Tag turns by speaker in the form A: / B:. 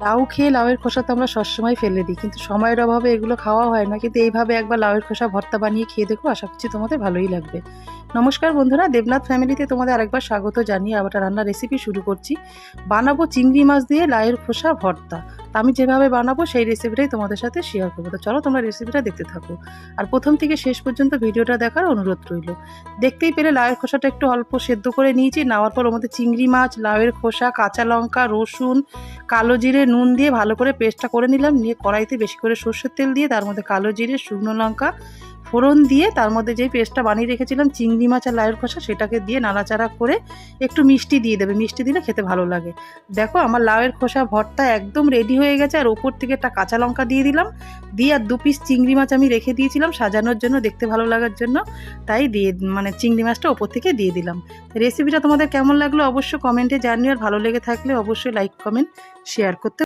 A: লাউ খেয়ে লাউয়ের খোসা তো আমরা সবসময় ফেলে দিই, কিন্তু সময়ের অভাবে এগুলো খাওয়া হয় না। কিন্তু এইভাবে একবার লাউয়ের খোসা ভর্তা বানিয়ে খেয়ে দেখো, আশা করছি তোমাদের ভালোই লাগবে। নমস্কার বন্ধুরা, দেবনাথ ফ্যামিলিতে তোমাদের আরেকবার স্বাগত জানিয়ে আবার রান্নার রেসিপি শুরু করছি। বানাবো চিংড়ি মাছ দিয়ে লাউয়ের খোসা ভর্তা। তা আমি যেভাবে বানাবো সেই রেসিপিটাই তোমাদের সাথে শেয়ার করবো। তো চলো তোমরা রেসিপিটা দেখতে থাকো, আর প্রথম থেকে শেষ পর্যন্ত ভিডিওটা দেখার অনুরোধ রইল। দেখতেই পেলে লাউয়ের খোসাটা একটু অল্প সেদ্ধ করে নিয়েছি। নেওয়ার পর ওর মধ্যে চিংড়ি মাছ, লাউয়ের খোসা, কাঁচা লঙ্কা, রসুন, কালো জিরে, নুন দিয়ে ভালো করে পেস্টটা করে নিলাম। নিয়ে কড়াইতে বেশি করে সর্ষের তেল দিয়ে তার মধ্যে কালো জিরে, শুকনো লঙ্কা ফোড়ন দিয়ে তার মধ্যে যেই পেস্টটা বানিয়ে রেখেছিলাম চিংড়ি মাছ আর লাউয়ের খোসা, সেটাকে দিয়ে নাড়াচাড়া করে একটু মিষ্টি দিয়ে দেবে। মিষ্টি দিলে খেতে ভালো লাগে। দেখো আমার লাউয়ের খোসা ভর্তা একদম রেডি হয়ে গেছে। আর ওপর থেকে একটা কাঁচা লঙ্কা দিয়ে দিলাম। দিয়ে আর 2 পিস চিংড়ি মাছ আমি রেখে দিয়েছিলাম সাজানোর জন্য, দেখতে ভালো লাগার জন্য। তাই দিয়ে চিংড়ি মাছটা ওপর থেকে দিয়ে দিলাম। রেসিপিটা তোমাদের কেমন লাগলো অবশ্যই কমেন্টে জানিও। আর ভালো লেগে থাকলে অবশ্যই লাইক, কমেন্ট, শেয়ার করতে